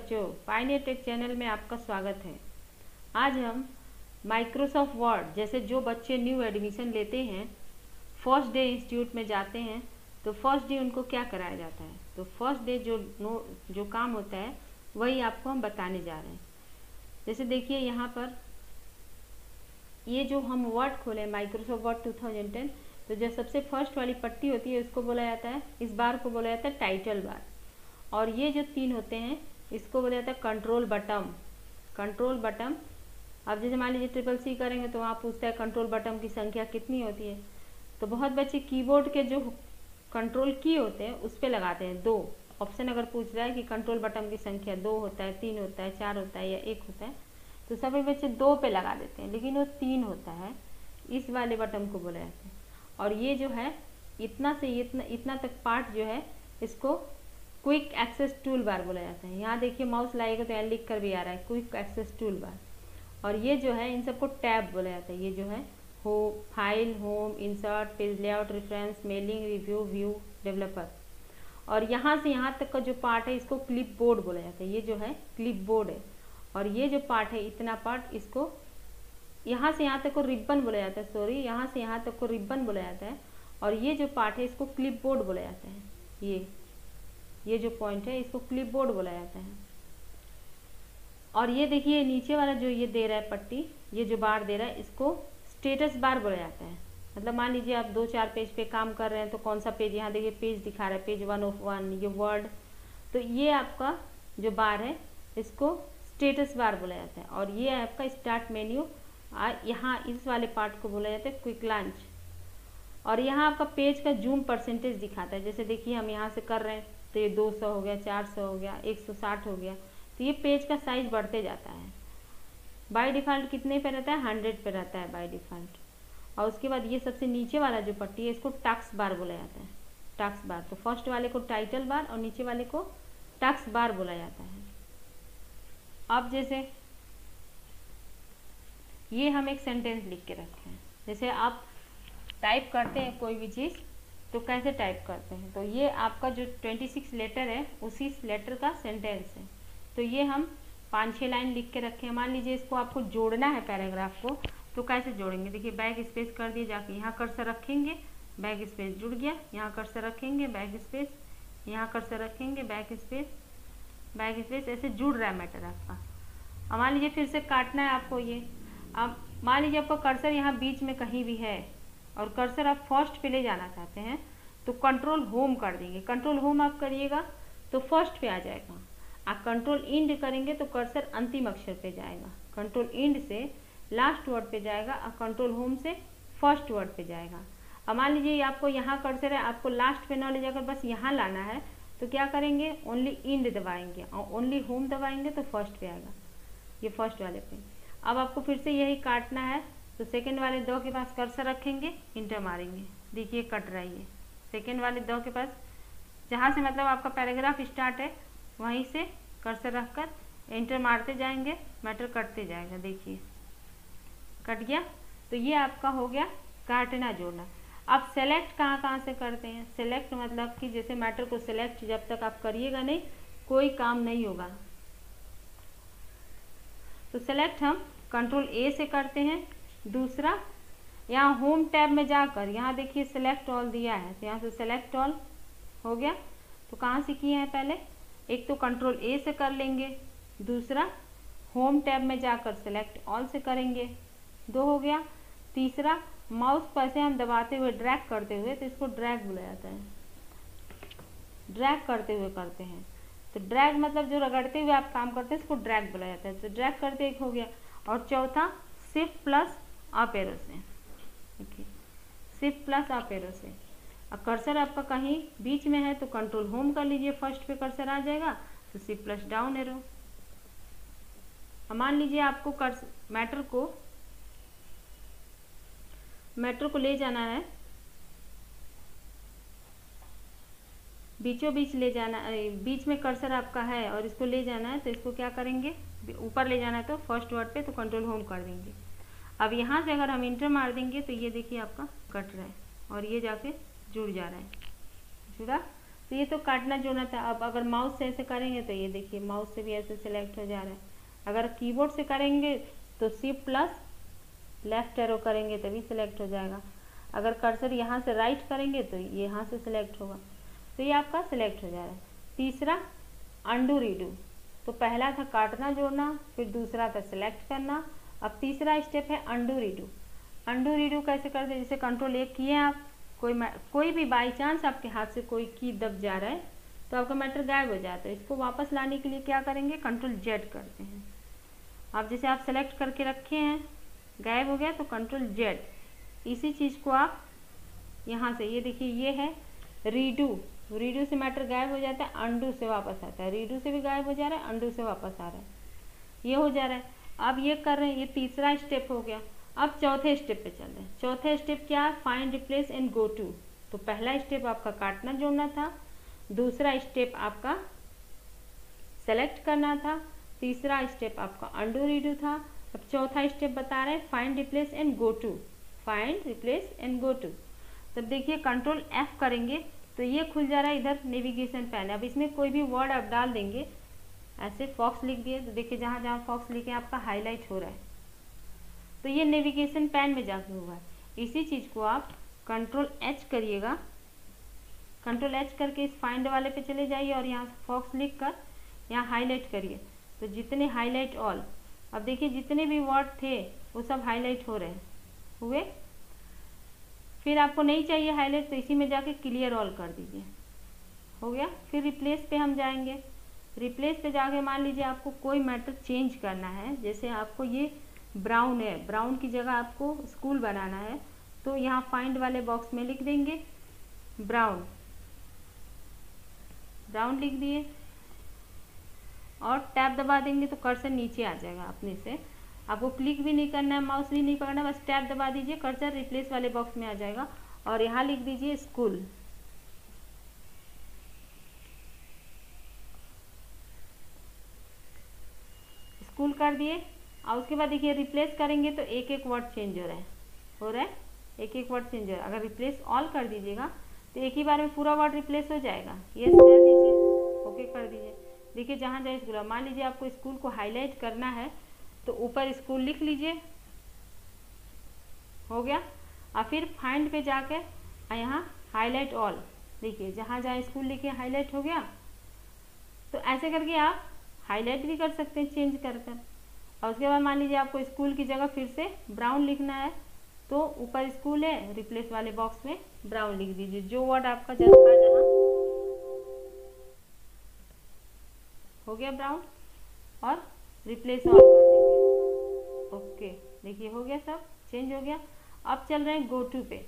बच्चों, Pioneer take channel में आपका स्वागत है। आज हम माइक्रोसॉफ्ट वर्ड, जैसे जो बच्चे न्यू एडमिशन लेते हैं, फर्स्ट डे इंस्टीट्यूट में जाते हैं, तो फर्स्ट डे उनको क्या कराया जाता है, तो फर्स्ट डे जो काम होता है वही आपको हम बताने जा रहे हैं। जैसे देखिए यहाँ पर ये जो हम वर्ड खोले माइक्रोसॉफ्ट वर्ड 2010, तो जो सबसे फर्स्ट वाली पट्टी होती है उसको बोला जाता है, इस बार को बोला जाता है टाइटल बार। और ये जो तीन होते हैं इसको बोला जाता है कंट्रोल बटन। कंट्रोल बटन, अब जैसे मान लीजिए CCC करेंगे तो वहाँ पूछता है कंट्रोल बटन की संख्या कितनी होती है, तो बहुत बच्चे कीबोर्ड के जो कंट्रोल की होते हैं उस पर लगाते हैं 2 ऑप्शन। अगर पूछ रहा है कि कंट्रोल बटन की संख्या 2 होता है, 3 होता है, 4 होता है या 1 होता है, तो सभी बच्चे 2 पे लगा देते हैं, लेकिन वो 3 होता है, इस वाले बटन को बोला जाता है। और ये जो है इतना से इतना तक पार्ट जो है इसको क्विक एक्सेस टूल बार बोला जाता है। यहाँ देखिए माउस लाएगा तो यहाँ लिख कर भी आ रहा है क्विक एक्सेस टूल बार। और ये जो है इन सबको टैब बोला जाता है। ये जो है file, home, insert, page layout, reference, mailing, review, view, developer. और यहाँ से यहाँ तक का जो पार्ट है इसको क्लिप बोर्ड बोला जाता है। ये जो है क्लिप बोर्ड है। और ये जो पार्ट है इतना पार्ट, इसको यहाँ से यहाँ तक को रिबन बोला जाता है। सॉरी, यहाँ से यहाँ तक को रिबन बोला जाता है। और ये जो पार्ट है इसको क्लिप बोर्ड बोला जाता है। ये जो पॉइंट है इसको क्लिप बोर्ड बोला जाता है। और ये देखिए नीचे वाला जो ये दे रहा है पट्टी, ये जो बार दे रहा है इसको स्टेटस बार बोला जाता है। मतलब मान लीजिए आप 2-4 पेज पे काम कर रहे हैं, तो कौन सा पेज, यहाँ देखिए पेज दिखा रहा है, पेज 1 of 1, ये वर्ड, तो ये आपका जो बार है इसको स्टेटस बार बोला जाता है। और ये आपका स्टार्ट मेन्यू, यहाँ इस वाले पार्ट को बोला जाता है क्विक लॉन्च। और यहाँ आपका पेज का जूम परसेंटेज दिखाता है। जैसे देखिए हम यहाँ से कर रहे हैं तो ये 200 हो गया, 400 हो गया, 160 हो गया, तो ये पेज का साइज बढ़ते जाता है। बाय डिफ़ॉल्ट कितने पे रहता है, 100 पे रहता है बाय डिफ़ॉल्ट। और उसके बाद ये सबसे नीचे वाला जो पट्टी है इसको टास्क बार बोला जाता है। टास्क बार, तो फर्स्ट वाले को टाइटल बार और नीचे वाले को टास्क बार बोला जाता है। अब जैसे ये हम एक सेंटेंस लिख के रखे हैं, जैसे आप टाइप करते हैं कोई भी चीज़ तो कैसे टाइप करते हैं, तो ये आपका जो 26 लेटर है उसी लेटर का सेंटेंस है। तो ये हम 5-6 लाइन लिख के रखे हैं। मान लीजिए इसको आपको जोड़ना है पैराग्राफ को, तो कैसे जोड़ेंगे, देखिए बैक स्पेस कर दिए, जाके यहाँ कर्सर रखेंगे, बैक स्पेस जुड़ गया, यहाँ कर्सर रखेंगे, बैक स्पेस, यहाँ कर्सर रखेंगे, बैक स्पेस, बैक स्पेस, ऐसे जुड़ रहा है मैटर आपका। अब मान लीजिए फिर से काटना है आपको ये। अब मान लीजिए आपका कर्सर यहाँ बीच में कहीं भी है और कर्सर आप फर्स्ट पे ले जाना चाहते हैं, तो कंट्रोल होम कर देंगे। कंट्रोल होम आप करिएगा तो फर्स्ट पे आ जाएगा। आप कंट्रोल इंड करेंगे तो कर्सर अंतिम अक्षर पे जाएगा। कंट्रोल इंड से लास्ट वर्ड पे जाएगा और कंट्रोल होम से फर्स्ट वर्ड पे जाएगा। अब मान लीजिए आपको यहाँ कर्सर है, आपको लास्ट पे ना ले जाकर बस यहाँ लाना है, तो क्या करेंगे, ओनली इंड दबाएंगे और ओनली होम दबाएंगे तो फर्स्ट पे आएगा, ये फर्स्ट वाले पे। अब आपको फिर से यही काटना है, तो सेकेंड वाले 2 के पास कर्सर रखेंगे, इंटर मारेंगे, देखिए कट रहा है ये। सेकेंड वाले 2 के पास जहाँ से मतलब आपका पैराग्राफ स्टार्ट है वहीं से कर्सर रखकर इंटर मारते जाएंगे, मैटर कटते जाएगा, देखिए कट गया। तो ये आपका हो गया काटना जोड़ना। अब सेलेक्ट कहाँ से करते हैं, सेलेक्ट मतलब कि जैसे मैटर को सेलेक्ट जब तक आप करिएगा नहीं कोई काम नहीं होगा। तो सेलेक्ट हम कंट्रोल A से करते हैं। दूसरा, यहाँ होम टैब में जाकर यहाँ देखिए सेलेक्ट ऑल दिया है, तो यहाँ से सेलेक्ट ऑल हो गया। तो कहाँ से किए हैं, पहले एक तो कंट्रोल A से कर लेंगे, दूसरा होम टैब में जाकर सेलेक्ट ऑल से करेंगे, 2 हो गया। तीसरा, माउस पर से हम दबाते हुए ड्रैग करते हुए, तो इसको ड्रैग बोला जाता है, ड्रैग करते हुए करते हैं। तो ड्रैग मतलब जो रगड़ते हुए आप काम करते हैं इसको ड्रैग बोला जाता है। तो ड्रैग करते एक हो गया। और चौथा, शिफ्ट प्लस अप एरो से, देखिए शिफ्ट प्लस अप एरो से। अब कर्सर आपका कहीं बीच में है तो कंट्रोल होम कर लीजिए, फर्स्ट पे कर्सर आ जाएगा, तो शिफ्ट प्लस डाउन एरो। अब मान लीजिए आपको मैटर को ले जाना है, बीचों बीच ले जाना, बीच में कर्सर आपका है और इसको ले जाना है, तो इसको क्या करेंगे, ऊपर ले जाना है तो फर्स्ट वर्ड पे, तो कंट्रोल होम कर देंगे। अब यहाँ से अगर हम इंटर मार देंगे तो ये देखिए आपका कट रहा है और ये जाके जुड़ जा रहा है, जुड़ा। तो ये तो काटना जोड़ना था। अब अगर माउस से ऐसे करेंगे तो ये देखिए माउस से भी ऐसे सिलेक्ट हो जा रहा है। अगर कीबोर्ड से करेंगे तो शिफ्ट प्लस लेफ्ट एरो करेंगे तभी सिलेक्ट हो जाएगा। अगर कर्सर यहाँ से राइट करेंगे तो ये यहाँ से सिलेक्ट होगा। तो ये आपका सिलेक्ट हो जा रहा है। तीसरा अंडू रीडू। तो पहला था काटना जोड़ना, फिर दूसरा था सिलेक्ट करना, अब तीसरा स्टेप है अंडू रीडू। अंडू रीडू कैसे करते हैं, जैसे कंट्रोल एक किए आप, कोई भी बाई चांस आपके हाथ से कोई की दब जा रहा है तो आपका मैटर गायब हो जाता है। इसको वापस लाने के लिए क्या करेंगे, कंट्रोल जेड करते हैं। अब जैसे आप सेलेक्ट करके रखे हैं, गायब हो गया तो कंट्रोल जेड। इसी चीज़ को आप यहाँ से, ये देखिए ये है रीडू, रीडू से मैटर गायब हो जाता है, अंडू से वापस आता है। रीडू से भी गायब हो जा रहा है, अंडू से वापस आ रहा है, ये हो जा रहा है। अब ये कर रहे हैं, ये तीसरा स्टेप हो गया। अब चौथे स्टेप पे चल रहे हैं। चौथे स्टेप क्या है, find replace and go to. तो पहला स्टेप आपका काटना जोड़ना था, दूसरा स्टेप आपका सेलेक्ट करना था, तीसरा स्टेप आपका अंडू रीडू था। अब चौथा स्टेप बता रहे हैं find replace and go to, find replace and go to. तब देखिए कंट्रोल एफ करेंगे तो ये खुल जा रहा है इधर नेविगेशन पैन। अब इसमें कोई भी वर्ड आप डाल देंगे, ऐसे फॉक्स लिख दिए तो देखिए जहाँ जहाँ फॉक्स लिखे आपका हाईलाइट हो रहा है, तो ये नेविगेशन पैन में जाके हुआ है। इसी चीज़ को आप कंट्रोल एच करिएगा, कंट्रोल एच करके इस फाइंड वाले पे चले जाइए और यहाँ फॉक्स लिख कर यहाँ हाईलाइट करिए, तो जितने हाईलाइट ऑल, अब देखिए जितने भी वर्ड थे वो सब हाईलाइट हो रहे हुए। फिर आपको नहीं चाहिए हाईलाइट तो इसी में जाके क्लियर ऑल कर दीजिए, हो गया। फिर रिप्लेस पे हम जाएंगे। रिप्लेस पे जाके मान लीजिए आपको कोई मैटर चेंज करना है, जैसे आपको ये ब्राउन है, ब्राउन की जगह आपको स्कूल बनाना है, तो यहाँ फाइंड वाले बॉक्स में लिख देंगे ब्राउन, ब्राउन लिख दिए और टैब दबा देंगे तो कर्सर नीचे आ जाएगा अपने से। आपको क्लिक भी नहीं करना है, माउस भी नहीं पकड़ना, बस टैब दबा दीजिए, कर्सर रिप्लेस वाले बॉक्स में आ जाएगा और यहाँ लिख दीजिए स्कूल। स्कूल कर दिए और उसके बाद देखिए रिप्लेस करेंगे तो एक एक वर्ड चेंज हो रहा है, एक एक वर्ड चेंज हो रहा है। अगर रिप्लेस ऑल कर दीजिएगा तो एक ही बार में पूरा वर्ड रिप्लेस हो जाएगा। यस कर दीजिए, ओके कर दीजिए। देखिए जहाँ जहाँ स्कूल, मान लीजिए आपको स्कूल को हाईलाइट करना है तो ऊपर स्कूल लिख लीजिए, हो गया। और फिर फाइंड पे जाके यहाँ हाईलाइट ऑल, देखिए जहाँ जहाँ स्कूल लिखे हाईलाइट हो गया। तो ऐसे करके आप हाईलाइट भी कर सकते हैं चेंज कर कर। और उसके बाद मान लीजिए आपको स्कूल की जगह फिर से ब्राउन लिखना है तो ऊपर स्कूल है, रिप्लेस वाले बॉक्स में ब्राउन लिख दीजिए, जो वर्ड आपका जहाँ जहाँ हो गया ब्राउन, और रिप्लेस ऑल कर देंगे। ओके देखिए हो गया, सब चेंज हो गया। अब चल रहे हैं गो टू पे।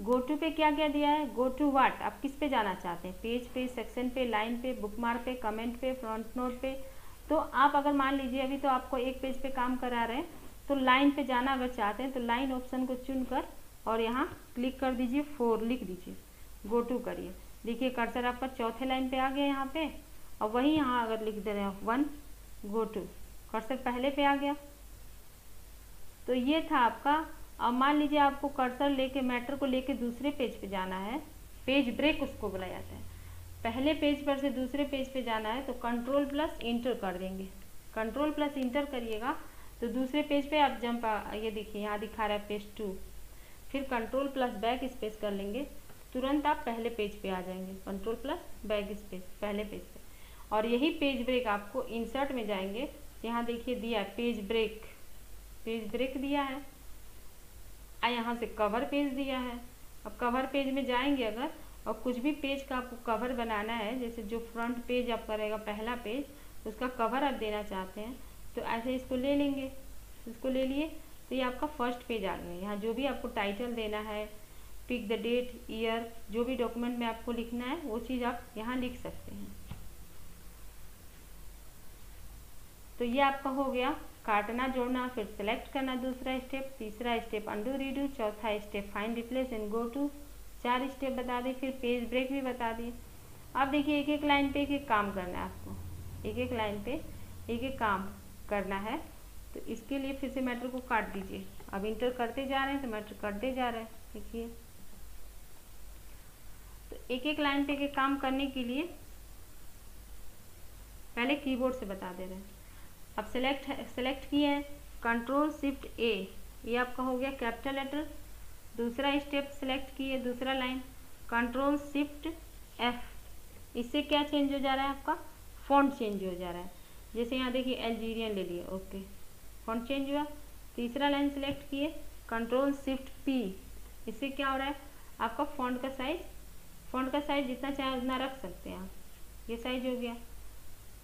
गो टू पे क्या क्या दिया है, गो टू व्हाट, आप किस पे जाना चाहते हैं, पेज पे, सेक्शन पे, लाइन पे, बुकमार्क पे, कमेंट पे, फ्रंट नोट पे। तो आप अगर मान लीजिए अभी तो आपको एक पेज पे काम करा रहे हैं तो लाइन पे जाना अगर चाहते हैं तो लाइन ऑप्शन को चुनकर और यहाँ क्लिक कर दीजिए, 4 लिख दीजिए, गो टू करिए। देखिए कर्सर आपका चौथे लाइन पे आ गया यहाँ पे, और वहीं यहाँ अगर लिख दे रहे हैं 1 गो टू, कर्सर पहले पे आ गया। तो ये था आपका। अब मान लीजिए आपको कर्सर लेके मैटर को लेके दूसरे पेज पे जाना है, पेज ब्रेक उसको बोला जाता है। पहले पेज पर से दूसरे पेज पे जाना है तो कंट्रोल प्लस इंटर कर देंगे, कंट्रोल प्लस इंटर करिएगा तो दूसरे पेज पे आप जंप, ये देखिए यहाँ दिखा रहा है पेज 2। फिर कंट्रोल प्लस बैक स्पेस कर लेंगे, तुरंत आप पहले पेज पे आ जाएंगे, कंट्रोल प्लस बैक स्पेस पहले पेज पे। और यही पेज ब्रेक आपको इंसर्ट में जाएंगे, यहाँ देखिए दिया है पेज ब्रेक, पेज ब्रेक दिया है, यहाँ से कवर पेज दिया है। अब कवर पेज में जाएंगे अगर, और कुछ भी पेज का आपको कवर बनाना है, जैसे जो फ्रंट पेज आपका रहेगा पहला पेज, उसका कवर आप देना चाहते हैं तो ऐसे इसको ले लेंगे, इसको ले लिए तो ये आपका फर्स्ट पेज आ गया। यहाँ जो भी आपको टाइटल देना है, पिक द डेट, ईयर, जो भी डॉक्यूमेंट में आपको लिखना है वो चीज़ आप यहाँ लिख सकते हैं। तो ये आपका हो गया काटना जोड़ना, फिर सेलेक्ट करना दूसरा स्टेप, तीसरा स्टेप अंडू रीडू, चौथा step find replace and go to, 4 step बता दिए, फिर पेज ब्रेक भी बता दिए। अब देखिए एक एक लाइन पे एक एक काम करना है आपको, एक एक लाइन पे एक एक काम करना है। तो इसके लिए फिर से मैटर को काट दीजिए। अब इंटर करते जा रहे हैं तो मैटर करते जा रहे हैं, देखिए। तो तो एक एक लाइन पे के काम करने के लिए पहले कीबोर्ड से बता दे रहे हैं। अब सेलेक्ट किए हैं, कंट्रोल शिफ्ट ए, ये आपका हो गया कैपिटल लेटर। दूसरा स्टेप सेलेक्ट किए, दूसरा लाइन कंट्रोल शिफ्ट एफ, इससे क्या चेंज हो जा रहा है आपका, फॉन्ट चेंज हो जा रहा है। जैसे यहाँ देखिए अल्जीरियन ले लिए, ओके फॉन्ट चेंज हुआ। तीसरा लाइन सेलेक्ट किए, कंट्रोल शिफ्ट पी, इससे क्या हो रहा है आपका फॉन्ट का साइज जितना चाहे उतना रख सकते हैं आप, ये साइज हो गया।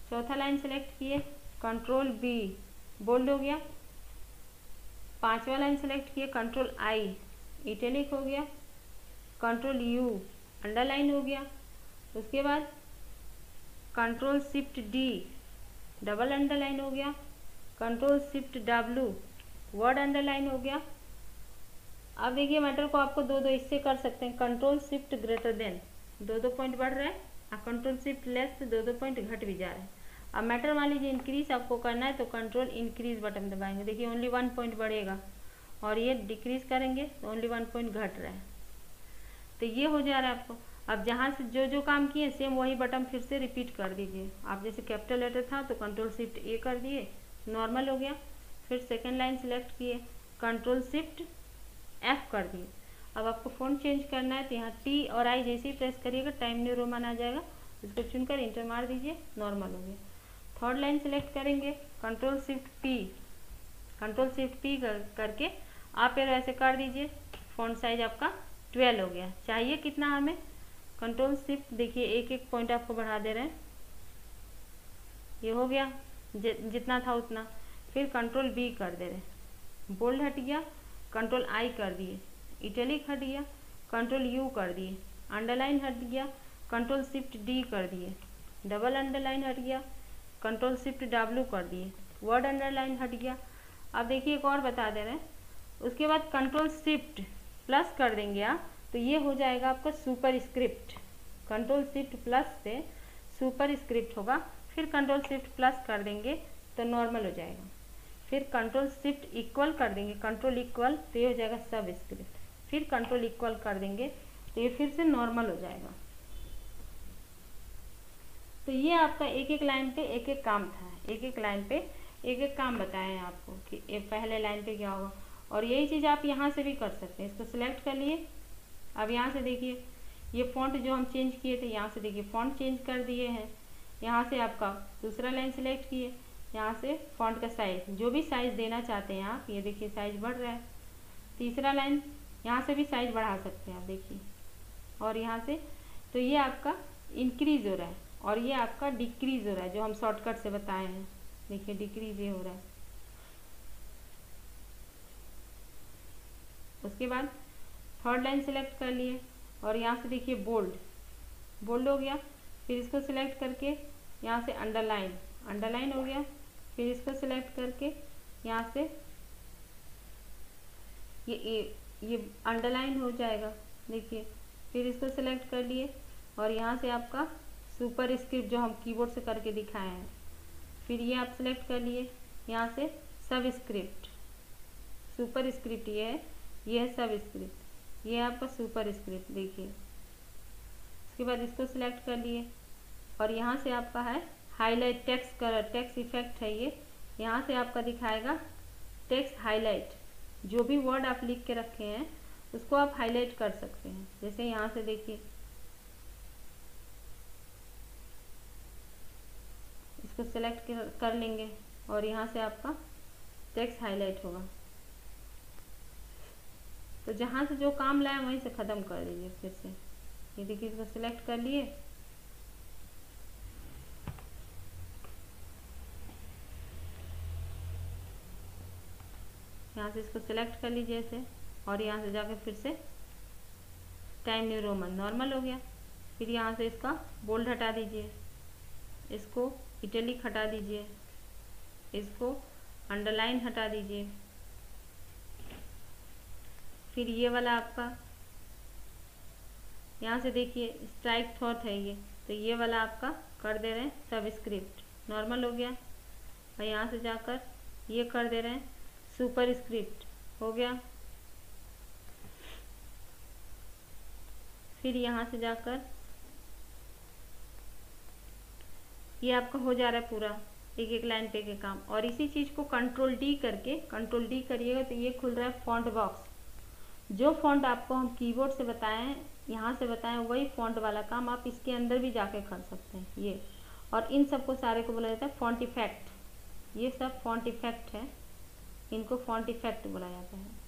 चौथा लाइन सेलेक्ट किए, कंट्रोल बी, बोल्ड हो गया। पांचवा लाइन सेलेक्ट किए, कंट्रोल आई, इटैलिक हो गया। कंट्रोल यू, अंडरलाइन हो गया। उसके बाद control shift D, double underline हो गया। Control shift W, word underline हो गया। अब देखिए मैटर को आपको दो इससे कर सकते हैं, कंट्रोल शिफ्ट ग्रेटर देन, दो पॉइंट बढ़ रहा है, और कंट्रोल शिफ्ट लेस से दो पॉइंट घट भी जा रहा है। अब मैटर मान लीजिए इंक्रीज आपको करना है तो कंट्रोल इंक्रीज बटन दबाएंगे, देखिए ओनली 1 पॉइंट बढ़ेगा, और ये डिक्रीज करेंगे तो ओनली 1 पॉइंट घट रहा है। तो ये हो जा रहा है आपको। अब जहाँ से जो काम किए सेम वही बटन फिर से रिपीट कर दीजिए। आप जैसे कैपिटल लेटर था तो कंट्रोल शिफ्ट ए कर दिए, नॉर्मल हो गया। फिर सेकेंड लाइन सेलेक्ट किए, कंट्रोल शिफ्ट एफ कर दिए। अब आपको फ़ॉन्ट चेंज करना है तो यहाँ टी और आई जैसे ही प्रेस करिएगा टाइम न्यू रोमन आ जाएगा, इसको चुनकर इंटर मार दीजिए, नॉर्मल हो गया। थर्ड लाइन सेलेक्ट करेंगे, कंट्रोल शिफ्ट पी करके आप फिर ऐसे कर दीजिए, फ़ॉन्ट साइज आपका 12 हो गया। चाहिए कितना हमें, कंट्रोल शिफ्ट देखिए एक पॉइंट आपको बढ़ा दे रहे हैं, ये हो गया जितना था उतना। फिर कंट्रोल बी कर दे रहे हैं, बोल्ड हट गया, कंट्रोल आई कर दिए, इटैलिक हट गया, कंट्रोल यू कर दिए, अंडरलाइन हट गया, कंट्रोल शिफ्ट डी कर दिए, डबल अंडरलाइन हट गया, कंट्रोल शिफ्ट डब्ल्यू कर दिए, वर्ड अंडरलाइन हट गया। अब देखिए एक और बता दे रहे हैं, उसके बाद कंट्रोल शिफ्ट प्लस कर देंगे आप तो ये हो जाएगा आपका super script. Control shift plus से सुपर स्क्रिप्ट होगा, फिर कंट्रोल शिफ्ट प्लस कर देंगे तो नॉर्मल हो जाएगा। फिर कंट्रोल शिफ्ट इक्वल कर देंगे, कंट्रोल इक्वल तो ये हो जाएगा सब स्क्रिप्ट। फिर कंट्रोल इक्वल कर देंगे तो ये फिर से नॉर्मल हो जाएगा। तो ये आपका एक लाइन पे एक काम था, एक लाइन पे एक काम बताए हैं आपको कि पहले लाइन पे क्या होगा। और यही चीज़ आप यहाँ से भी कर सकते हैं, इसको सिलेक्ट कर लिए। अब यहाँ से देखिए ये फॉन्ट जो हम चेंज किए थे, यहाँ से देखिए फॉन्ट चेंज कर दिए हैं। यहाँ से आपका दूसरा लाइन सेलेक्ट किए, यहाँ से फॉन्ट का साइज जो भी साइज़ देना चाहते हैं आप, ये देखिए साइज बढ़ रहा है। तीसरा लाइन यहाँ से भी साइज बढ़ा सकते हैं आप, देखिए। और यहाँ से तो ये आपका इंक्रीज हो रहा है और ये आपका डिक्रीज हो रहा है, जो हम शॉर्टकट से बताए हैं, देखिए डिक्रीज ये हो रहा है। उसके बाद थर्ड लाइन सेलेक्ट कर लिए और यहाँ से देखिए बोल्ड हो गया। फिर इसको सिलेक्ट करके यहाँ से अंडरलाइन हो गया। फिर इसको सिलेक्ट करके यहाँ से ये अंडरलाइन हो जाएगा, देखिए। फिर इसको सिलेक्ट कर लिए और यहाँ से आपका सुपर स्क्रिप्ट जो हम कीबोर्ड से करके दिखाए हैं, फिर ये आप सिलेक्ट कर लिए। यहाँ से सब स्क्रिप्ट, सुपर स्क्रिप्ट ये है सब स्क्रिप्ट, ये है आपका सुपर स्क्रिप्ट, देखिए। उसके बाद इसको सिलेक्ट कर लिए और यहाँ से आपका है हाईलाइट टेक्स्ट इफेक्ट है ये। यहाँ से आपका दिखाएगा टेक्स्ट हाईलाइट, जो भी वर्ड आप लिख के रखे हैं उसको आप हाईलाइट कर सकते हैं। जैसे यहाँ से देखिए इसको सेलेक्ट कर लेंगे और यहाँ से आपका टेक्स्ट हाईलाइट होगा। तो जहाँ से जो काम लाया वहीं से ख़त्म कर दीजिए। फिर से ये देखिए इसको सिलेक्ट कर लिए, यहाँ से इसको सिलेक्ट कर लीजिए ऐसे, और यहाँ से जाकर फिर से टाइम न्यू रोमन नॉर्मल हो गया। फिर यहाँ से इसका बोल्ड हटा दीजिए, इसको इटैलिक हटा दीजिए, इसको अंडरलाइन हटा दीजिए। फिर ये वाला आपका यहाँ से देखिए स्ट्राइक थॉट है ये, तो ये वाला आपका कर दे रहे हैं सब स्क्रिप्ट, नॉर्मल हो गया। और यहाँ से जाकर ये कर दे रहे हैं सुपर स्क्रिप्ट, हो गया। फिर यहाँ से जाकर ये आपका हो जा रहा है पूरा एक एक लाइन पे के काम। और इसी चीज़ को कंट्रोल डी करके, कंट्रोल डी करिएगा तो ये खुल रहा है फॉन्ट बॉक्स। जो फॉन्ट आपको हम कीबोर्ड से बताएं, यहाँ से बताएं, वही फॉन्ट वाला काम आप इसके अंदर भी जाके कर सकते हैं ये। और इन सबको सारे को बोला जाता है फॉन्ट इफेक्ट। ये सब फॉन्ट इफेक्ट है, इनको फॉन्ट इफेक्ट बोला जाता है।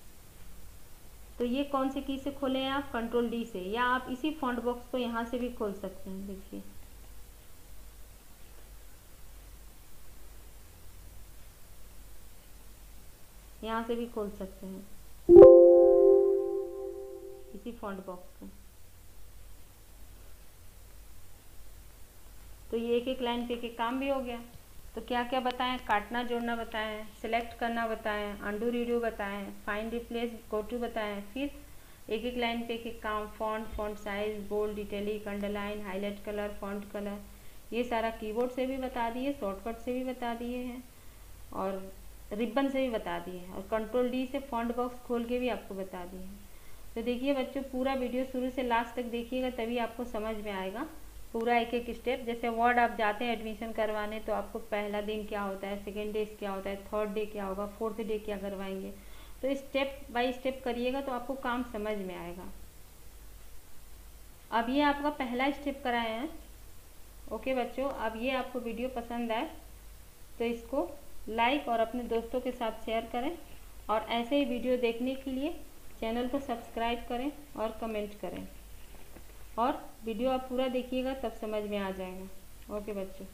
तो ये कौन से की से खोले हैं आप? कंट्रोल डी से, या आप इसी फॉन्ट बॉक्स को यहाँ से भी खोल सकते हैं। देखिए यहाँ से भी खोल सकते हैं इसी फॉन्ट बॉक्स को। तो ये एक एक लाइन पे एक काम भी हो गया। तो क्या क्या बताएं? काटना जोड़ना बताएं, सिलेक्ट करना बताएं, अंडू रीडू बताएं, फाइंड रिप्लेस गो टू बताएं, फिर एक एक लाइन पे एक काम, font, font size, bold, italic, underline, highlight colour, font colour, ये सारा कीबोर्ड से भी बता दिए, शॉर्टकट से भी बता दिए हैं और रिबन से भी बता दिए हैं, और कंट्रोल डी से फॉन्ट बॉक्स खोल के भी आपको बता दिए हैं। तो देखिए बच्चों, पूरा वीडियो शुरू से लास्ट तक देखिएगा, तभी आपको समझ में आएगा पूरा एक एक स्टेप। जैसे वर्ड आप जाते हैं एडमिशन करवाने, तो आपको पहला दिन क्या होता है, सेकेंड डे क्या होता है, थर्ड डे क्या होगा, फोर्थ डे क्या करवाएंगे, तो स्टेप बाय स्टेप करिएगा तो आपको काम समझ में आएगा। अब ये आपका पहला स्टेप कराए हैं। ओके बच्चों, अब ये आपको वीडियो पसंद आए तो इसको लाइक और अपने दोस्तों के साथ शेयर करें, और ऐसे ही वीडियो देखने के लिए चैनल को सब्सक्राइब करें और कमेंट करें। और वीडियो आप पूरा देखिएगा तब समझ में आ जाएगा। ओके बच्चों।